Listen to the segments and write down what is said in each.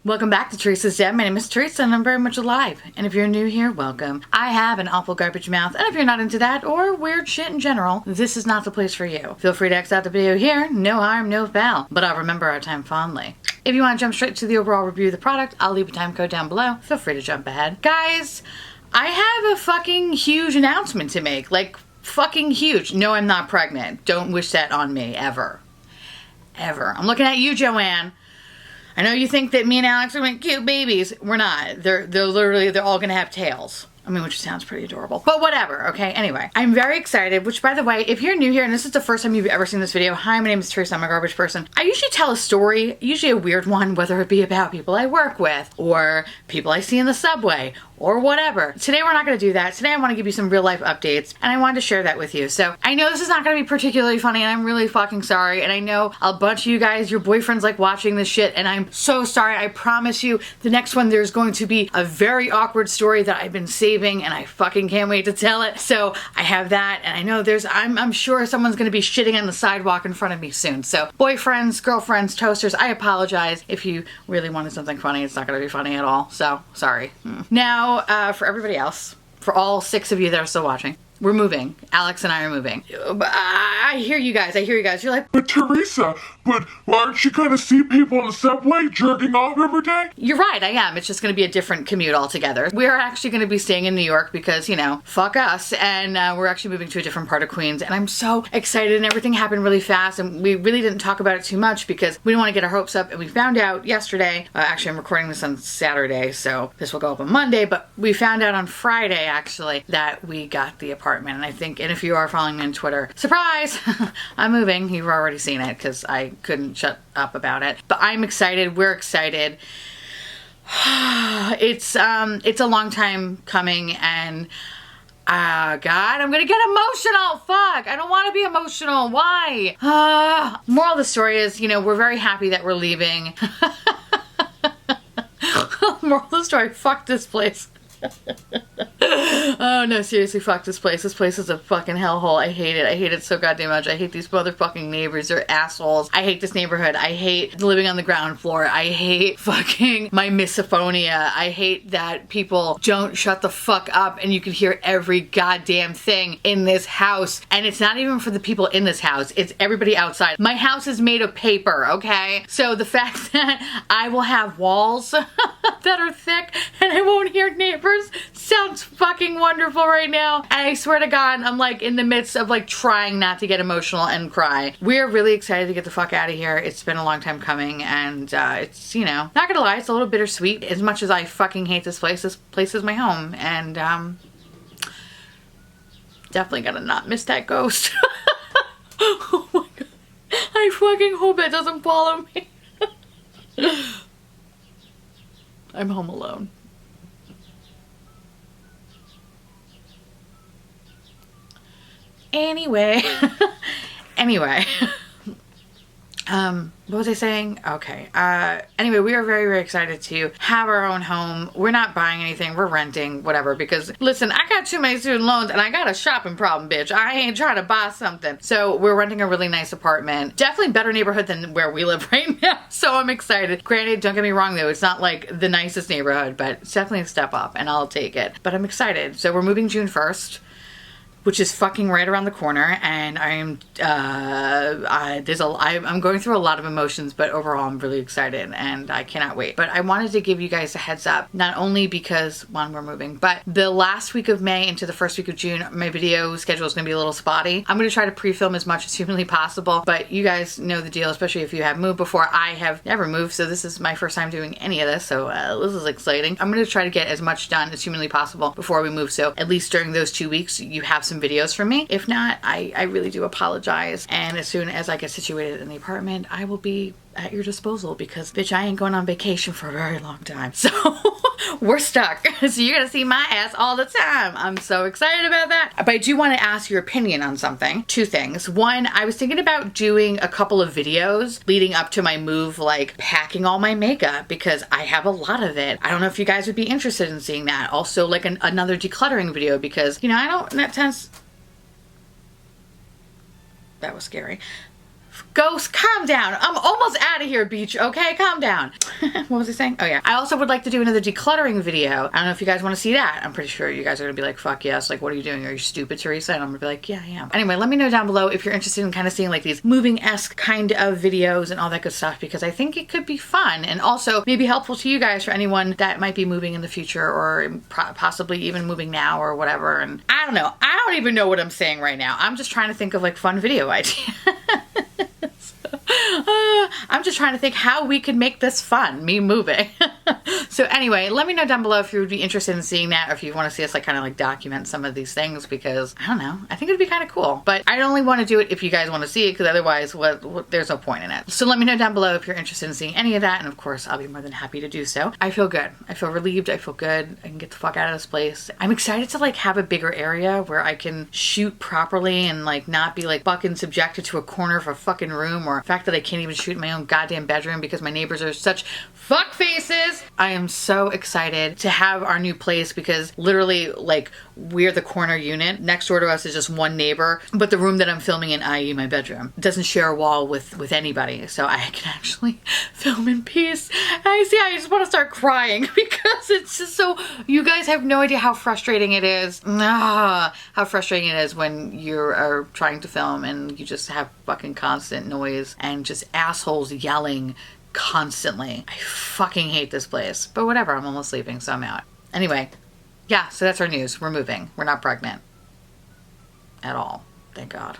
Welcome back to Theresa.is.Dead. My name is Theresa and I'm very much alive. And if you're new here, welcome. I have an awful garbage mouth, and if you're not into that or weird shit in general, this is not the place for you. Feel free to X out the video here. No harm, no foul. But I'll remember our time fondly. If you want to jump straight to the overall review of the product, I'll leave a time code down below. Feel free to jump ahead. Guys, I have a fucking huge announcement to make. Like, fucking huge. No, I'm not pregnant. Don't wish that on me, ever. Ever. I'm looking at you, Joanne. I know you think that me and Alex are like cute babies. We're not. They're all gonna have tails. I mean, which sounds pretty adorable. But whatever, okay? Anyway, I'm very excited, which by the way, if you're new here and this is the first time you've ever seen this video, hi, my name is Theresa, I'm a garbage person. I usually tell a story, usually a weird one, whether it be about people I work with or people I see in the subway or whatever. Today we're not gonna do that. Today I wanna give you some real life updates and I wanted to share that with you. So I know this is not gonna be particularly funny and I'm really fucking sorry. And I know a bunch of you guys, your boyfriends like watching this shit and I'm so sorry. I promise you the next one there's going to be a very awkward story that I've been saving and I fucking can't wait to tell it. So I have that and I know I'm sure someone's gonna be shitting on the sidewalk in front of me soon. So boyfriends, girlfriends, toasters, I apologize. If you really wanted something funny, it's not gonna be funny at all. So sorry. Now, for everybody else, for all 6 of you that are still watching, we're moving. Alex and I are moving. But I hear you guys. You're like, but Theresa, aren't you gonna see people in the subway jerking off every day? You're right, I am. It's just gonna be a different commute altogether. We're actually gonna be staying in New York because, you know, fuck us. And we're actually moving to a different part of Queens. And I'm so excited and everything happened really fast. And we really didn't talk about it too much because we didn't want to get our hopes up. And we found out yesterday, actually I'm recording this on Saturday, so this will go up on Monday. But we found out on Friday, actually, that we got the apartment. And I think, and if you are following me on Twitter, surprise, I'm moving. You've already seen it because I couldn't shut up about it. But I'm excited. We're excited. It's a long time coming and God, I'm gonna get emotional. Fuck, I don't want to be emotional. Why? Moral of the story is, you know, we're very happy that we're leaving. Moral of the story, fuck this place. Oh no, seriously, fuck this place. This place is a fucking hellhole. I hate it. I hate it so goddamn much. I hate these motherfucking neighbors. They're assholes. I hate this neighborhood. I hate living on the ground floor. I hate fucking my misophonia. I hate that people don't shut the fuck up and you can hear every goddamn thing in this house. And it's not even for the people in this house. It's everybody outside. My house is made of paper, okay? So the fact that I will have walls that are thick and I won't hear neighbors sounds fucking wonderful right now. And I swear to God, I'm like in the midst of like trying not to get emotional and cry. We're really excited to get the fuck out of here. It's been a long time coming and it's, you know, not gonna lie, it's a little bittersweet. As much as I fucking hate this place is my home and definitely gonna not miss that ghost. Oh my God. I fucking hope it doesn't follow me. I'm home alone. Anyway, what was I saying? Okay. Anyway, we are very, very excited to have our own home. We're not buying anything. We're renting, whatever, because listen, I got too many student loans and I got a shopping problem, bitch. I ain't trying to buy something. So we're renting a really nice apartment. Definitely better neighborhood than where we live right now. So I'm excited. Granted, don't get me wrong though. It's not like the nicest neighborhood, but it's definitely a step up and I'll take it. But I'm excited. So we're moving June 1st. Which is fucking right around the corner, and I'm going through a lot of emotions, but overall I'm really excited and I cannot wait. But I wanted to give you guys a heads up, not only because one, we're moving, but the last week of May into the first week of June, my video schedule is gonna be a little spotty. I'm gonna try to pre-film as much as humanly possible, but you guys know the deal, especially if you have moved before. I have never moved, so this is my first time doing any of this, so this is exciting. I'm gonna try to get as much done as humanly possible before we move, so at least during those 2 weeks, you have some videos from me. If not, I really do apologize. And as soon as I get situated in the apartment, I will be at your disposal because bitch, I ain't going on vacation for a very long time. So we're stuck. So you're gonna see my ass all the time. I'm so excited about that. But I do want to ask your opinion on something. 2 things. One, I was thinking about doing a couple of videos leading up to my move, like packing all my makeup because I have a lot of it. I don't know if you guys would be interested in seeing that. Also like another decluttering video because, you know, that was scary. Ghost, calm down. I'm almost out of here, beach, okay? Calm down. What was I saying? Oh yeah. I also would like to do another decluttering video. I don't know if you guys want to see that. I'm pretty sure you guys are gonna be like, fuck yes. Like, what are you doing? Are you stupid, Teresa? And I'm gonna be like, yeah, I am. Anyway, let me know down below if you're interested in kind of seeing like these moving-esque kind of videos and all that good stuff, because I think it could be fun and also maybe helpful to you guys for anyone that might be moving in the future or possibly even moving now or whatever. And I don't know. I don't even know what I'm saying right now. I'm just trying to think of like fun video ideas. I'm just trying to think how we could make this fun, me moving. So anyway, let me know down below if you would be interested in seeing that, or if you want to see us like kind of like document some of these things, because I don't know, I think it would be kind of cool. But I only want to do it if you guys want to see it, because otherwise there's no point in it. So let me know down below if you're interested in seeing any of that, and of course I'll be more than happy to do so. I feel good. I feel relieved. I feel good. I can get the fuck out of this place. I'm excited to like have a bigger area where I can shoot properly and like not be like fucking subjected to a corner of a fucking room, or the fact that I can't even shoot in my own goddamn bedroom because my neighbors are such fuck faces. I am so excited to have our new place, because literally like we're the corner unit. Next door to us is just one neighbor, but the room that I'm filming in, i.e. my bedroom, doesn't share a wall with anybody, so I can actually film in peace. And I just want to start crying because it's just so, you guys have no idea how frustrating it is. How frustrating it is when you are trying to film and you just have fucking constant noise and just assholes yelling constantly. I fucking hate this place, but whatever, I'm almost leaving, so I'm out. Anyway, yeah, so that's our news. We're moving. We're not pregnant at all, thank God.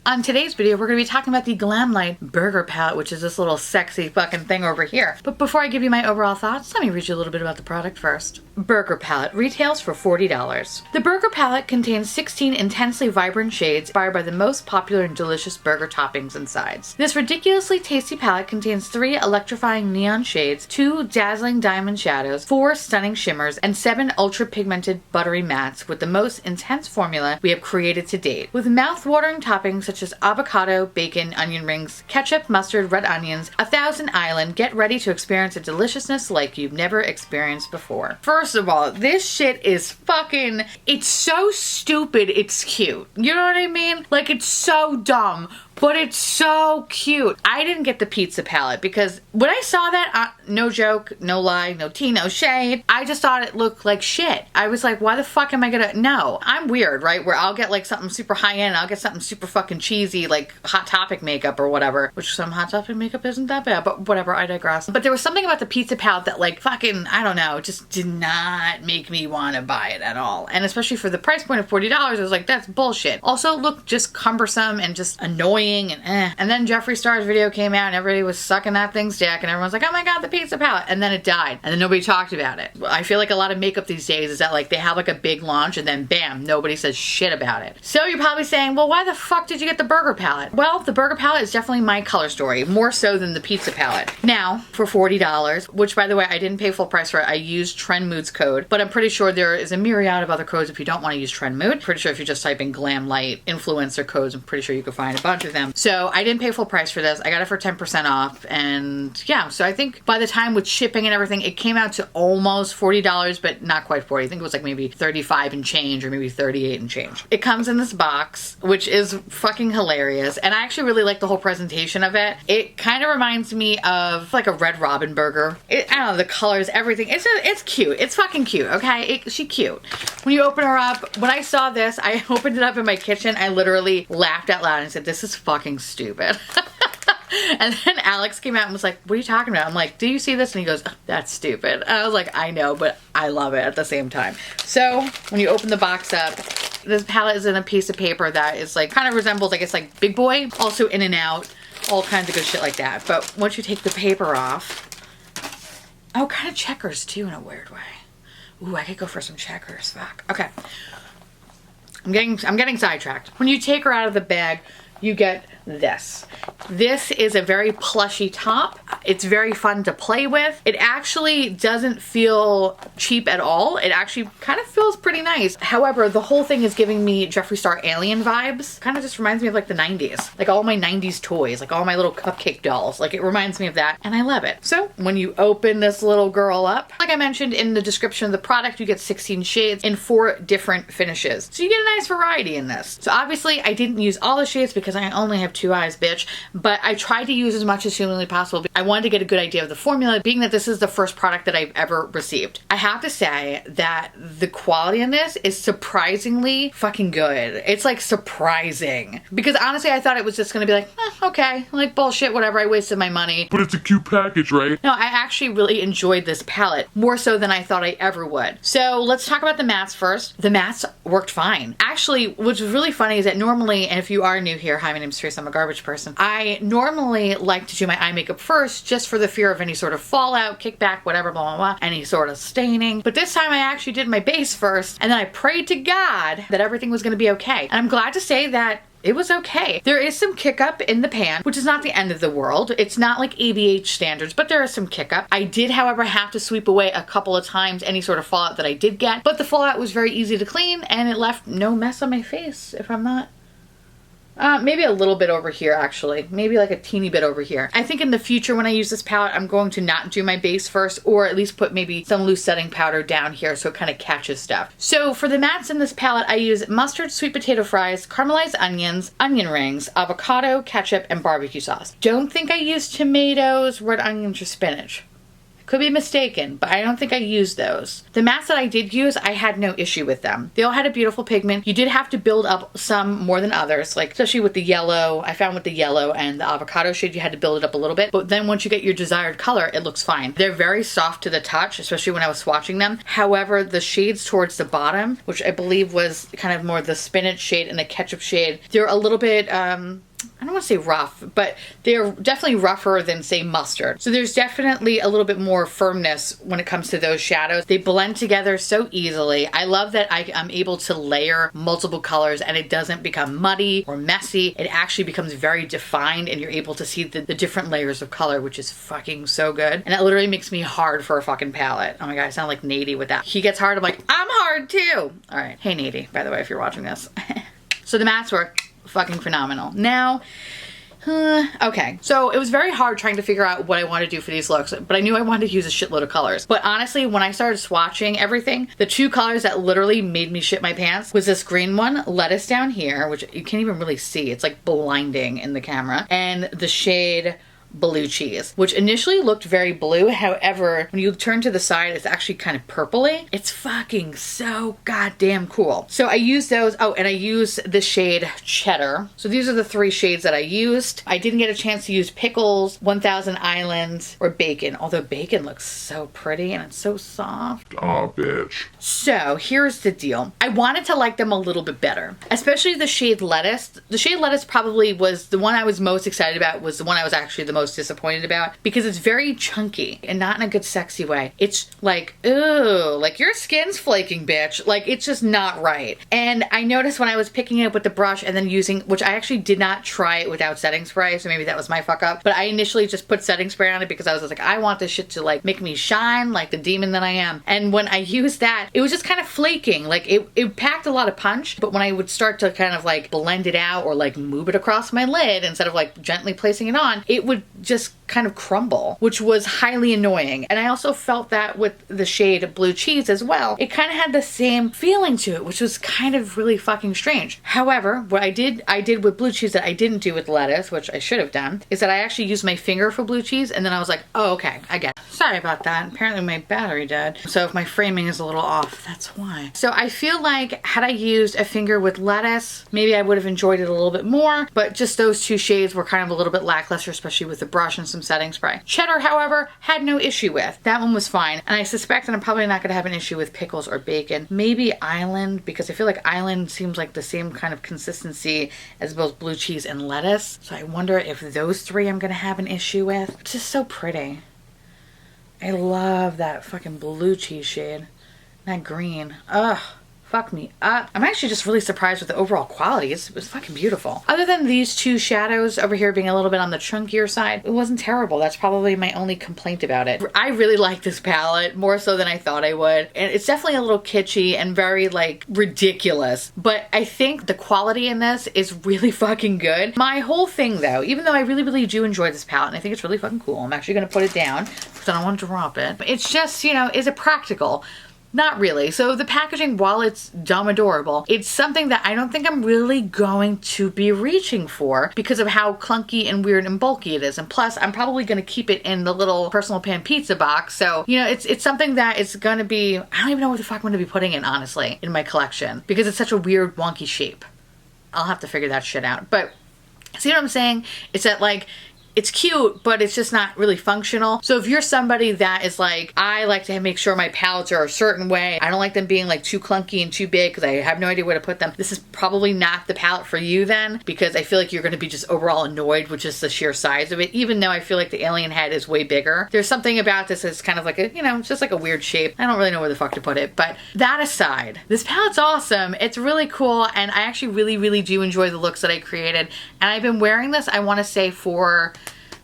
On today's video, we're going to be talking about the GLAMLITE Burger Palette, which is this little sexy fucking thing over here. But before I give you my overall thoughts, let me read you a little bit about the product first. Burger Palette retails for $40. The Burger Palette contains 16 intensely vibrant shades inspired by the most popular and delicious burger toppings and sides. This ridiculously tasty palette contains 3 electrifying neon shades, 2 dazzling diamond shadows, 4 stunning shimmers, and 7 ultra pigmented buttery mattes with the most intense formula we have created to date. With mouth-watering toppings such as avocado, bacon, onion rings, ketchup, mustard, red onions, 1,000 Island, get ready to experience a deliciousness like you've never experienced before. First of all, this shit is fucking, it's so stupid, it's cute. You know what I mean? Like, it's so dumb, but it's so cute. I didn't get the pizza palette because when I saw that, no joke, no lie, no tea, no shade, I just thought it looked like shit. I was like, why the fuck am I gonna, no. I'm weird, right? Where I'll get like something super high end, I'll get something super fucking cheesy, like Hot Topic makeup or whatever, which some Hot Topic makeup isn't that bad, but whatever, I digress. But there was something about the pizza palette that like fucking, I don't know, just did not make me want to buy it at all. And especially for the price point of $40, I was like, that's bullshit. Also, it looked just cumbersome and just annoying and And then Jeffree Star's video came out and everybody was sucking that thing's dick and everyone's like, oh my god, the pizza palette. And then it died. And then nobody talked about it. I feel like a lot of makeup these days is that like they have like a big launch and then bam, nobody says shit about it. So you're probably saying, well, why the fuck did you get the burger palette? Well, the burger palette is definitely my color story, more so than the pizza palette. Now, for $40, which by the way, I didn't pay full price for it. I used Trend Mood's code, but I'm pretty sure there is a myriad of other codes if you don't want to use Trend Mood. Pretty sure if you just type in GLAMLITE influencer codes, I'm pretty sure you can find a bunch of them. So I didn't pay full price for this. I got it for 10% off. And yeah, so I think by the time with shipping and everything, it came out to almost $40, but not quite 40. I think it was like maybe 35 and change or maybe 38 and change. It comes in this box, which is fucking hilarious. And I actually really like the whole presentation of it. It kind of reminds me of like a Red Robin burger. I don't know, the colors, everything. It's cute. It's fucking cute, okay? She's cute. When you open her up, when I saw this, I opened it up in my kitchen. I literally laughed out loud and said, this is fucking stupid. And then Alex came out and was like, what are you talking about? I'm like, do you see this? And he goes, oh, that's stupid. And I was like, I know, but I love it at the same time. So when you open the box up, this palette is in a piece of paper that is like, kind of resembles, I guess, like Big Boy, also In and Out, all kinds of good shit like that. But once you take the paper off, oh, kind of checkers too in a weird way. Ooh, I could go for some checkers. Fuck. Okay. I'm getting sidetracked. When you take her out of the bag, you get this. This is a very plushy top. It's very fun to play with. It actually doesn't feel cheap at all. It actually kind of feels pretty nice. However, the whole thing is giving me Jeffree Star Alien vibes. Kind of just reminds me of like the 90s. Like all my 90s toys, like all my little cupcake dolls. Like it reminds me of that and I love it. So when you open this little girl up, like I mentioned in the description of the product, you get 16 shades in 4 different finishes. So you get a nice variety in this. So obviously I didn't use all the shades because I only have two eyes, bitch. But I tried to use as much as humanly possible. I wanted to get a good idea of the formula, being that this is the first product that I've ever received. I have to say that the quality in this is surprisingly fucking good. It's like surprising. Because honestly, I thought it was just gonna be like, okay, like bullshit, whatever, I wasted my money. But it's a cute package, right? No, I actually really enjoyed this palette, more so than I thought I ever would. So let's talk about the mattes first. The mattes worked fine. Actually, what's really funny is that normally, and if you are new here, hi, my name's Theresa, I'm a garbage person. I normally like to do my eye makeup first, just for the fear of any sort of fallout, kickback, whatever, blah, blah, blah, any sort of staining. But this time I actually did my base first, and then I prayed to God that everything was gonna be okay. And I'm glad to say that it was okay. There is some kick up in the pan, which is not the end of the world. It's not like ABH standards, but there is some kick up. I did, however, have to sweep away a couple of times any sort of fallout that I did get, but the fallout was very easy to clean and it left no mess on my face, if I'm not... maybe a little bit over here, actually. Maybe like a teeny bit over here. I think in the future when I use this palette, I'm going to not do my base first, or at least put maybe some loose setting powder down here so it kind of catches stuff. So for the mattes in this palette, I use mustard, sweet potato fries, caramelized onions, onion rings, avocado, ketchup, and barbecue sauce. Don't think I used tomatoes, red onions, or spinach. Could be mistaken, but I don't think I used those. The mattes that I did use, I had no issue with them. They all had a beautiful pigment. You did have to build up some more than others, like especially with the yellow. I found with the yellow and the avocado shade, you had to build it up a little bit, but then once you get your desired color, it looks fine. They're very soft to the touch, especially when I was swatching them. However, the shades towards the bottom, which I believe was kind of more the spinach shade and the ketchup shade, they're a little bit, I don't want to say rough, but they're definitely rougher than, say, mustard. So there's definitely a little bit more firmness when it comes to those shadows. They blend together so easily. I love that I'm able to layer multiple colors and it doesn't become muddy or messy. It actually becomes very defined and you're able to see the different layers of color, which is fucking so good. And it literally makes me hard for a fucking palette. Oh my god, I sound like Nady with that. He gets hard, I'm like, I'm hard too. All right. Hey, Nady, by the way, if you're watching this. So the mattes were fucking phenomenal. Now, okay, so it was very hard trying to figure out what I wanted to do for these looks, but I knew I wanted to use a shitload of colors. But honestly, when I started swatching everything, the two colors that literally made me shit my pants was this green one, lettuce down here, which you can't even really see. It's like blinding in the camera. And the shade blue cheese, which initially looked very blue. However, when you turn to the side, it's actually kind of purpley. It's fucking so goddamn cool. So I used those. Oh, and I used the shade Cheddar. So these are the three shades that I used. I didn't get a chance to use Pickles, 1000 Islands, or Bacon, although Bacon looks so pretty and it's so soft. Aw, bitch. So here's the deal. I wanted to like them a little bit better, especially the shade Lettuce. The shade Lettuce probably was the one I was most excited about, was the one I was actually the most disappointed about, because it's very chunky and not in a good sexy way. It's like, ooh, like your skin's flaking, bitch. Like it's just not right. And I noticed when I was picking it up with the brush and then using, which I actually did not try it without setting spray, so maybe that was my fuck up, but I initially just put setting spray on it because I was like, I want this shit to like make me shine like the demon that I am. And when I used that, it was just kind of flaking. Like it packed a lot of punch, but when I would start to kind of like blend it out or like move it across my lid instead of like gently placing it on, it would just kind of crumble, which was highly annoying. And I also felt that with the shade Blue Cheese as well. It kind of had the same feeling to it, which was kind of really fucking strange. However, what I did with Blue Cheese that I didn't do with Lettuce, which I should have done, is that I actually used my finger for Blue Cheese, and then I was like, oh, okay, I get it. Sorry about that. Apparently my battery died. So if my framing is a little off, that's why. So I feel like had I used a finger with Lettuce, maybe I would have enjoyed it a little bit more, but just those two shades were kind of a little bit lackluster, especially with the brush and some setting spray. Cheddar, however, had no issue with. That one was fine. And I suspect that I'm probably not going to have an issue with Pickles or Bacon. Maybe Island, because I feel like Island seems like the same kind of consistency as both Blue Cheese and Lettuce. So I wonder if those three I'm going to have an issue with. It's just so pretty. I love that fucking Blue Cheese shade. That green. Ugh. Fuck me up. I'm actually just really surprised with the overall quality. It's fucking beautiful. Other than these two shadows over here being a little bit on the chunkier side, it wasn't terrible. That's probably my only complaint about it. I really like this palette, more so than I thought I would. And it's definitely a little kitschy and very like ridiculous. But I think the quality in this is really fucking good. My whole thing though, even though I really, really do enjoy this palette and I think it's really fucking cool, I'm actually gonna put it down because I don't want to drop it. It's just, you know, is it practical? Not really. So the packaging, while it's dumb adorable, it's something that I don't think I'm really going to be reaching for because of how clunky and weird and bulky it is. And plus, I'm probably going to keep it in the little personal pan pizza box. So, you know, it's something that is going to be, I don't even know what the fuck I'm going to be putting in, honestly, in my collection because it's such a weird, wonky shape. I'll have to figure that shit out. But see what I'm saying? It's that, like, it's cute, but it's just not really functional. So if you're somebody that is like, I like to make sure my palettes are a certain way, I don't like them being like too clunky and too big because I have no idea where to put them, this is probably not the palette for you then, because I feel like you're going to be just overall annoyed with just the sheer size of it, even though I feel like the alien head is way bigger. There's something about this that's kind of like a, you know, it's just like a weird shape. I don't really know where the fuck to put it. But that aside, this palette's awesome. It's really cool, and I actually really do enjoy the looks that I created. And I've been wearing this, I want to say, for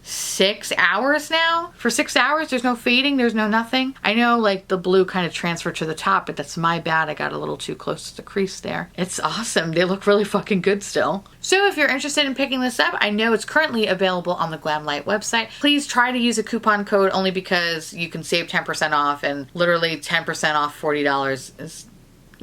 6 hours now. For 6 hours, there's no fading, there's no nothing. I know like the blue kind of transferred to the top, but that's my bad. I got a little too close to the crease there. It's awesome. They look really fucking good still. So if you're interested in picking this up, I know it's currently available on the GLAMLITE website. Please try to use a coupon code only because you can save 10% off, and literally 10% off $40 is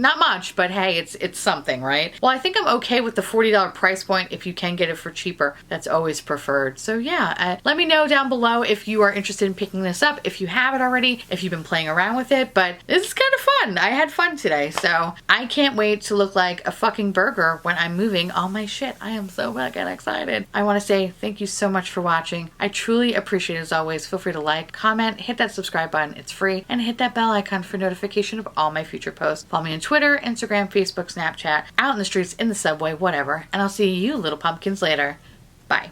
not much, but hey, it's something, right? Well, I think I'm okay with the $40 price point if you can get it for cheaper. That's always preferred. So yeah, let me know down below if you are interested in picking this up, if you have it already, if you've been playing around with it, but this is kind of fun. I had fun today, so I can't wait to look like a fucking burger when I'm moving all my shit. I am so fucking excited. I want to say thank you so much for watching. I truly appreciate it as always. Feel free to like, comment, hit that subscribe button. It's free. And hit that bell icon for notification of all my future posts. Follow me on Twitter, Instagram, Facebook, Snapchat, out in the streets, in the subway, whatever. And I'll see you little pumpkins later. Bye.